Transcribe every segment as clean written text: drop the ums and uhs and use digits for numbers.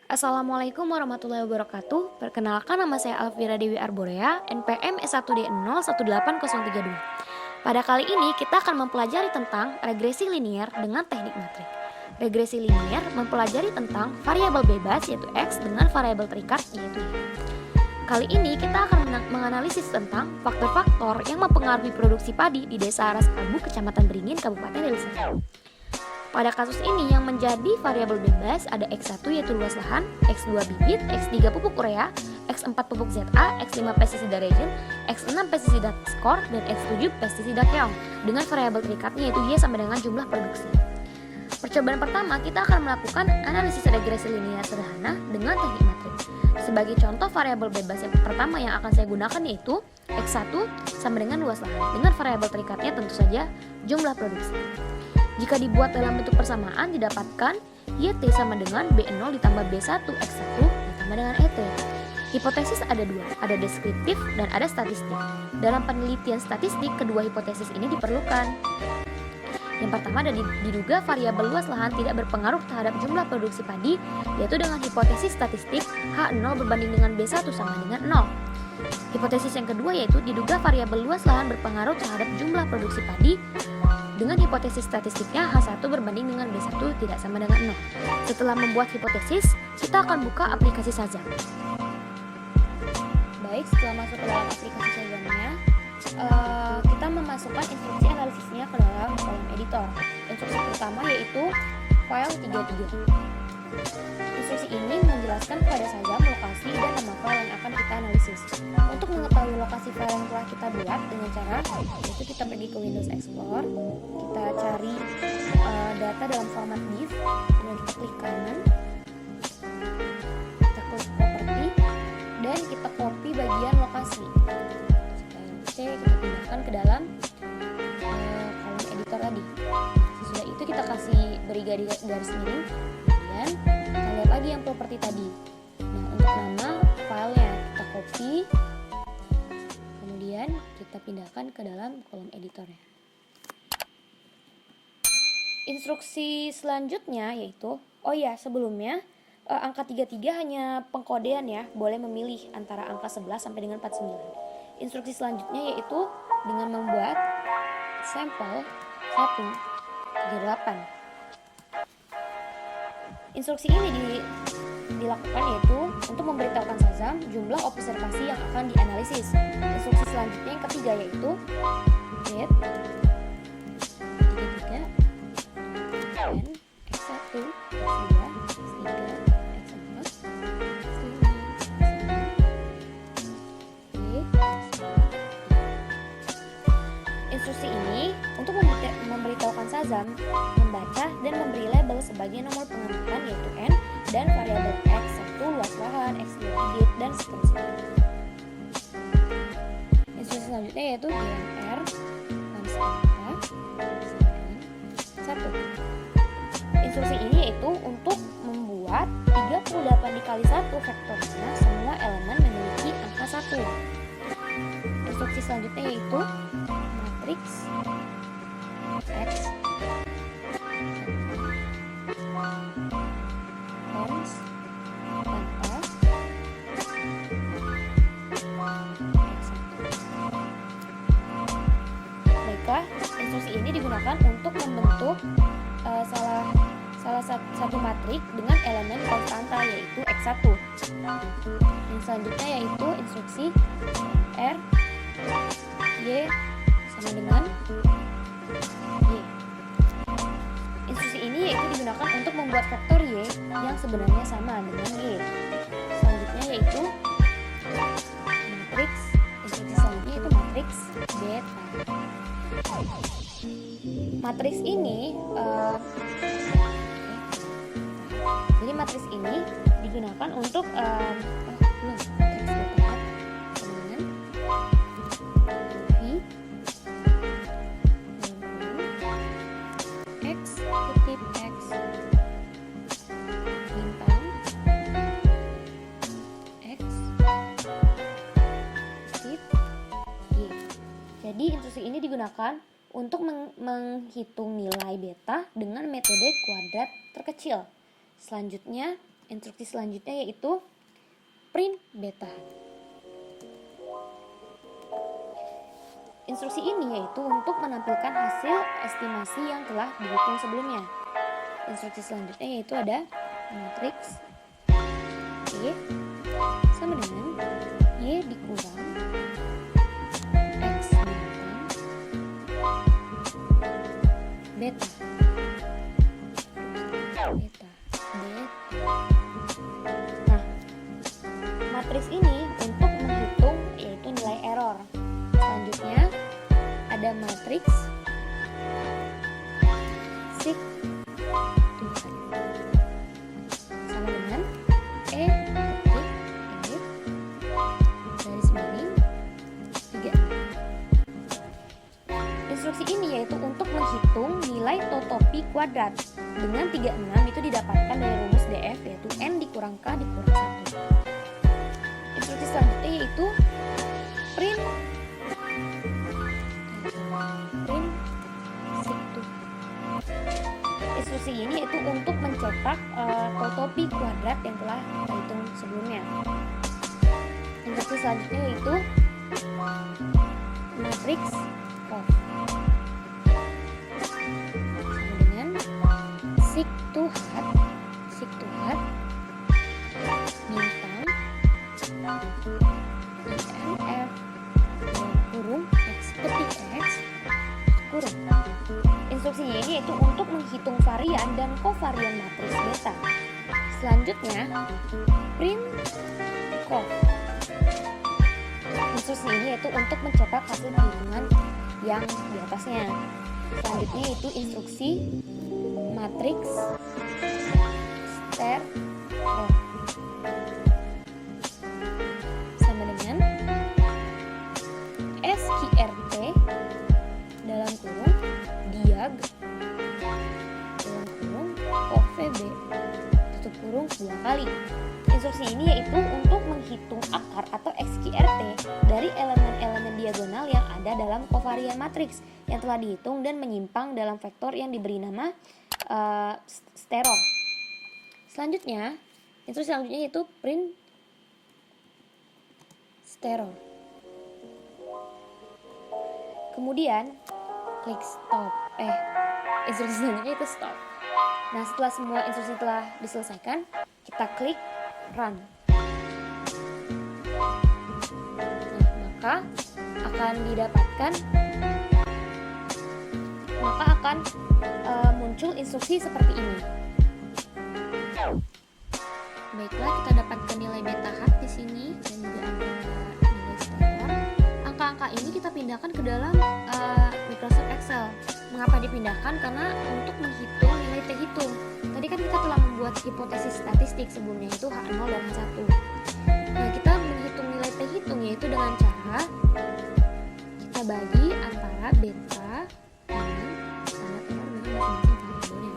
Assalamualaikum warahmatullahi wabarakatuh. Perkenalkan, nama saya Alvira Dewi Arborea, NPM S1D018032. Pada kali ini kita akan mempelajari tentang regresi linier dengan teknik matrik. Regresi linier mempelajari tentang variabel bebas yaitu X dengan variabel terikat yaitu Y. Kali ini kita akan menganalisis tentang faktor-faktor yang mempengaruhi produksi padi di Desa Raskabu, Kecamatan Beringin, Kabupaten Deli Serdang. Pada kasus ini yang menjadi variabel bebas ada X1 yaitu luas lahan, X2 bibit, X3 pupuk urea, X4 pupuk ZA, X5 pestisida reagent, X6 pestisida skor, dan X7 pestisida keong dengan variabel terikatnya yaitu Y sampai dengan jumlah produksi. Percobaan pertama kita akan melakukan analisis regresi linear sederhana dengan teknik matrik. Sebagai contoh variabel bebas yang pertama yang akan saya gunakan yaitu X1 sama dengan luas lahan dengan variabel terikatnya tentu saja jumlah produksi. Jika dibuat dalam bentuk persamaan didapatkan YT sama dengan B0 ditambah B1 X1 ditambah dengan ET. Hipotesis ada dua, ada deskriptif dan ada statistik. Dalam penelitian statistik kedua hipotesis ini diperlukan. Yang pertama ada diduga variabel luas lahan tidak berpengaruh terhadap jumlah produksi padi, yaitu dengan hipotesis statistik H0 berbanding dengan B1 sama dengan 0. Hipotesis yang kedua yaitu diduga variabel luas lahan berpengaruh terhadap jumlah produksi padi, dengan hipotesis statistiknya H1 berbanding dengan B1 tidak sama dengan 0. Setelah membuat hipotesis, kita akan buka aplikasi Shazam. Baik, setelah masuk ke dalam aplikasi Shazamnya, kita memasukkan instruksi analisisnya ke dalam kolom editor. Instruksi pertama yaitu file 33. Instruksi ini menjelaskan kepada Shazam lokasi dan nama file yang akan kita analisis. Untuk mengetahui lokasi file yang telah kita buat dengan cara yaitu kita pergi ke Windows Explorer, kita cari data dalam format div, kemudian kita klik kanan, kita klik property, dan kita copy bagian lokasi. Kita pindahkan ke dalam kolom editor tadi. Sesudah itu kita kasih beri garis miring, kemudian kita lihat lagi yang properti tadi. Nah, untuk nama filenya kita copy, kemudian kita pindahkan ke dalam kolom editornya. Instruksi selanjutnya yaitu, sebelumnya angka 33 hanya pengkodean ya, boleh memilih antara angka 11 sampai dengan 49. Instruksi selanjutnya yaitu dengan membuat sampel 138. Instruksi ini dilakukan yaitu untuk memberitahukan Shazam jumlah observasi yang akan dianalisis. Instruksi selanjutnya yang ketiga yaitu get 33 dan X1, X2, X3, X4, Instruksi ini untuk memberitahukan Shazam membaca dan memberi label sebagai nomor pengamatan yaitu N dan variabel X1 luas lahan, X2 bibit, dan seterusnya. Instruksi selanjutnya yaitu GMR satu. Instruksi ini yaitu untuk membuat 38 dikali 1 vektornya semua elemen memiliki angka 1. Instruksi selanjutnya yaitu matrix X cons tanpa X1. Baiklah, instruksi ini digunakan untuk membentuk salah satu matrik dengan elemen konstanta yaitu X1. Yang selanjutnya yaitu instruksi R Y sama dengan Y. Instruksi ini yaitu digunakan untuk membuat vektor Y yang sebenarnya sama dengan Y. Selanjutnya yaitu matriks. Instruksi selanjutnya yaitu matriks beta. Matriks ini jadi matriks ini digunakan untuk matriks beta dengan V X kutip X bintang X kutip Y. Jadi instruksi ini digunakan untuk menghitung nilai beta dengan metode kuadrat terkecil. Selanjutnya Instruksi selanjutnya yaitu print beta. Instruksi ini yaitu untuk menampilkan hasil estimasi yang telah dihitung sebelumnya. Instruksi selanjutnya yaitu ada matriks Y sama dengan Y dikurang X bintang beta. Nah, matriks ini untuk menghitung yaitu nilai error. Selanjutnya ada matriks sig sama dengan E titik E garis miring 3. Instruksi ini yaitu untuk menghitung nilai totopi kuadrat dengan 36 itu didapatkan dari rumus DF yaitu N dikurang K dikurang 1. Instruksi selanjutnya yaitu print sig2. Instruksi ini yaitu untuk mencetak totopi kuadrat yang telah kita hitung sebelumnya. Instruksi selanjutnya yaitu matriks of sama dengan sig2hat bintang INF kurung X ketik X kurung. Instruksinya ini yaitu untuk menghitung varian dan kovarian matriks beta. Selanjutnya print cov. Instruksi ini yaitu untuk mencetak hasil perhitungan yang di atasnya. Selanjutnya yaitu instruksi matriks ster sama dengan SQRT dalam kurung diag dalam kurung OVB tutup kurung 2 kali. Instruksi ini yaitu untuk menghitung akar atau SQRT dari elemen-elemen diagonal yang ada dalam kovarian matriks yang telah dihitung dan menyimpang dalam vektor yang diberi nama steror. Selanjutnya, instruksi selanjutnya yaitu print steror. Kemudian klik stop. Instruksi selanjutnya itu stop. Nah, setelah semua instruksi telah diselesaikan, kita klik run. Nah, maka akan muncul instruksi seperti ini. Baiklah, kita dapatkan nilai beta hat di sini dan juga ada nilai steror. Angka-angka ini kita pindahkan ke dalam Microsoft Excel. Mengapa dipindahkan? Karena untuk menghitung nilai T hitung. Tadi kan kita telah membuat hipotesis statistik sebelumnya itu H0 dan H1. Nah, kita menghitung nilai T hitung yaitu dengan cara kita bagi antara beta dengan standar error dengan masing-masing variabelnya.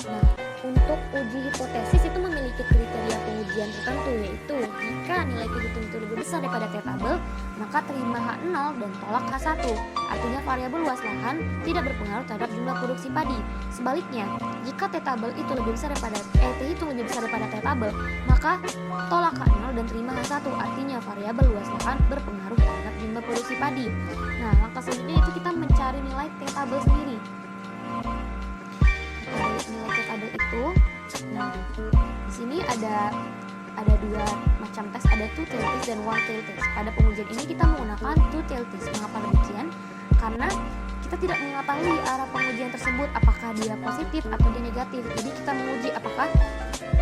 Nah, untuk uji hipotesis itu memiliki kriteria pengujian tertentu, yaitu jika nilai T hitung itu lebih besar daripada T tabel, maka terima H0 dan tolak H1. Artinya variabel luas lahan tidak berpengaruh terhadap jumlah produksi padi. Sebaliknya, jika T tabel itu lebih besar daripada T hitung lebih besar daripada T tabel, maka tolak H0 dan terima H1. Artinya variabel luas lahan berpengaruh terhadap jumlah produksi padi. Nah, langkah selanjutnya itu kita mencari nilai T tabel sendiri. Nilai T tabel itu, nah, di sini ada dua macam tes, ada two-tailed test dan one-tailed test. Pada pengujian ini kita menggunakan two-tailed test. Mengapa demikian? Karena kita tidak mengetahui arah pengujian tersebut, apakah dia positif atau dia negatif. Jadi kita menguji apakah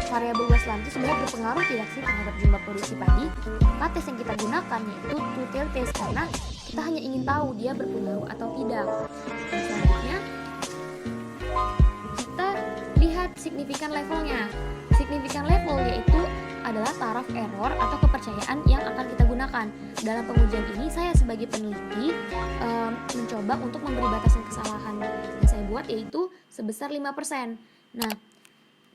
variabel luas lahan itu sebenarnya berpengaruh tidak sih terhadap jumlah produksi padi. Maka tes yang kita gunakan yaitu two-tailed test karena kita hanya ingin tahu dia berpengaruh atau tidak. Dan selanjutnya kita lihat signifikan levelnya. Signifikan level yaitu adalah taraf error atau kepercayaan yang akan kita gunakan. Dalam pengujian ini saya sebagai peneliti mencoba untuk memberi batasan kesalahan yang saya buat yaitu sebesar 5%. Nah,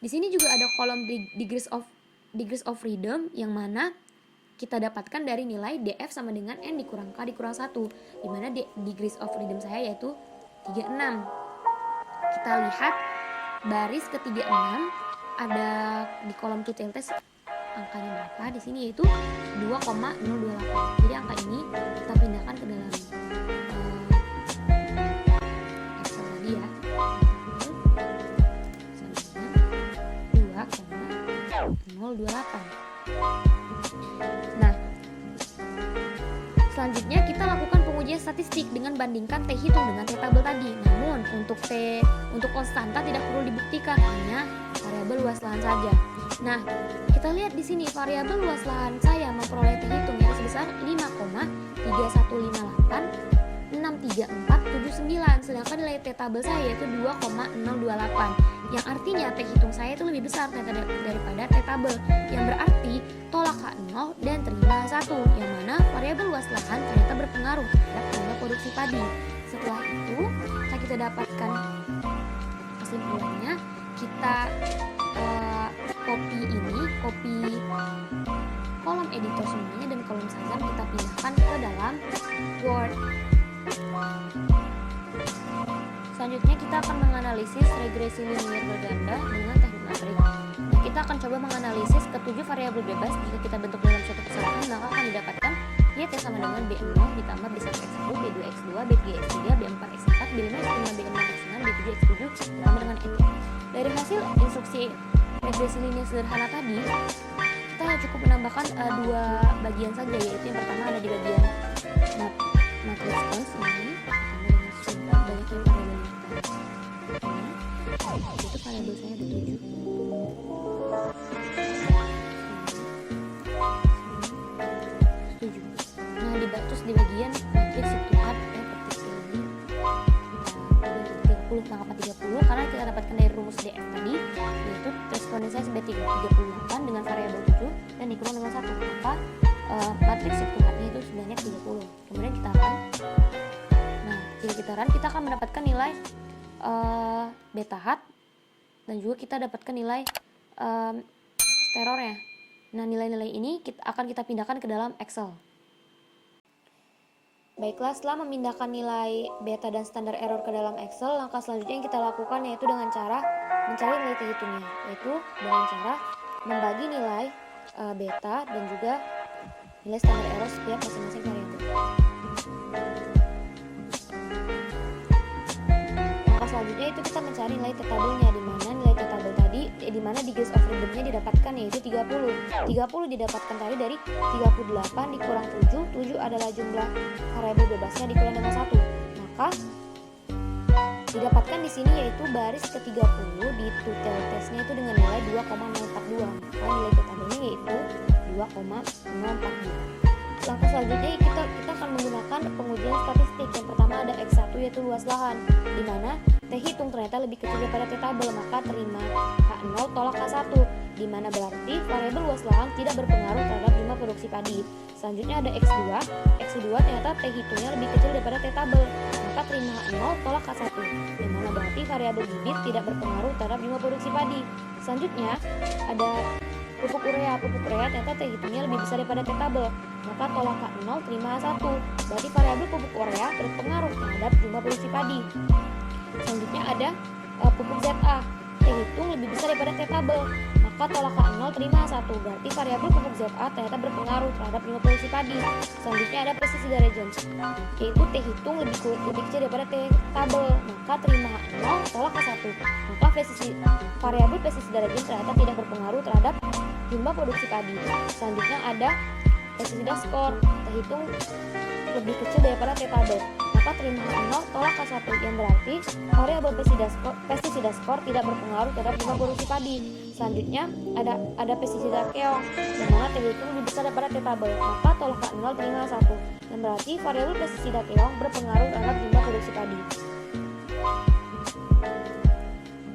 di sini juga ada kolom degrees of freedom yang mana kita dapatkan dari nilai DF sama dengan N dikurang K dikurang 1, di mana degrees of freedom saya yaitu 36. kita lihat baris ke36 ada di kolom QTLTS angkanya berapa di sini, yaitu 2,028. Jadi angka ini kita pindahkan ke dalam Excel tadi ya. Selanjutnya 2,028. Nah, selanjutnya kita lakukan pengujian statistik dengan bandingkan T hitung dengan T tabel tadi. Namun untuk konstanta tidak perlu dibuktikan, hanya variabel luas lahan saja. Nah, kita lihat di sini variabel luas lahan saya memperoleh T hitung yang sebesar 5,315463479, sedangkan nilai T tabel saya yaitu 2,028. Yang artinya T hitung saya itu lebih besar daripada T tabel, yang berarti tolak H0 dan terima H1, yang mana variabel luas lahan ternyata berpengaruh terhadap jumlah produksi padi. Setelah itu kita dapatkan kesimpulannya, kita copy kolom editor semuanya dan kolom saja kita pindahkan ke dalam Word. Selanjutnya kita akan menganalisis regresi linier berganda dengan teknik matrik. Nah, kita akan coba menganalisis ketujuh variabel bebas. Jika kita bentuk dalam suatu kesatuan, maka akan didapatkan Y sama dengan B0 ditambah B1x1, B2x2, B3x3, B4x4, B5x5, B6x6, B7x7 ditambah dengan ET. Dari hasil instruksi regresi linier sederhana tadi, kita cukup menambahkan dua bagian saja, yaitu yang pertama ada di bagian matriks cons ini, ditambah dengan banyaknya variabel itu variabel saya ada 7. Nah, terus di bagian matriks subtuhat seperti ini, kita 30, mengapa 30? Karena kita dapatkan dari rumus DF tadi, yaitu respondensinya sebagai 38 dengan variabel 7 dan dikurang dengan 1, maka matriks subtuhatnya itu sebanyak 30. Kemudian kita run. Nah, jika kita run, kita akan mendapatkan nilai beta hat dan juga kita dapatkan nilai sterornya. Nah, nilai-nilai ini akan kita pindahkan ke dalam Excel. Baiklah, setelah memindahkan nilai beta dan standar error ke dalam Excel, langkah selanjutnya yang kita lakukan yaitu dengan cara mencari nilai T hitungnya, yaitu dengan cara membagi nilai beta dan juga nilai standar error setiap masing-masing variabel. Langkah selanjutnya itu kita mencari nilai T tabelnya, di mana nilai T tabel tadi di mana degrees of freedom-nya didapatkan yaitu 30. 30 didapatkan tadi dari 38 dikurang 7. 7 adalah jumlah variabel bebasnya dikurang dengan 1. Maka didapatkan di sini yaitu baris ke-30 di tutel testnya itu dengan nilai 2,042. Maka nilai T tabelnya yaitu 2,042. Langkah selanjutnya kita akan menggunakan pengujian statistik. Yang pertama ada X1 yaitu luas lahan, di mana T hitung ternyata lebih kecil daripada T tabel, maka terima H0 tolak H1, di mana berarti variabel luas lahan tidak berpengaruh terhadap jumlah produksi padi. Selanjutnya ada X2. X2 ternyata T hitungnya lebih kecil daripada T tabel, maka terima H0 tolak H1, di mana berarti variabel bibit tidak berpengaruh terhadap jumlah produksi padi. Selanjutnya ada pupuk urea. Pupuk urea ternyata T hitungnya lebih besar daripada T tabel, maka tolak H0 terima H1, berarti variabel pupuk urea berpengaruh terhadap jumlah produksi padi. Selanjutnya ada pupuk ZA. T hitung lebih besar daripada T tabel, maka tolak H0 terima H1, berarti variabel pupuk ZA ternyata berpengaruh terhadap jumlah produksi padi. Selanjutnya ada pestisida regens, yaitu T hitung lebih kecil daripada T tabel, maka terima H0 tolak H1, maka variabel pestisida regens ternyata tidak berpengaruh terhadap jumlah produksi padi. Selanjutnya ada pestisida skor. T hitung lebih kecil daripada T tabel, maka terima H0 tolak H1, yang berarti variabel pestisida skor tidak berpengaruh terhadap jumlah produksi padi. Selanjutnya ada pestisida keong, yang mana T hitung lebih besar daripada T tabel, maka tolak H0 terima H1, yang berarti variabel pestisida keong berpengaruh terhadap jumlah produksi padi.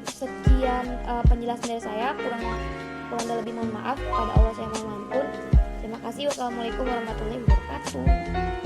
Sekian penjelasan dari saya, kurang dan lebih mohon maaf. Pada Allah saya mohon ampun. Terima kasih. Wassalamualaikum warahmatullahi wabarakatuh.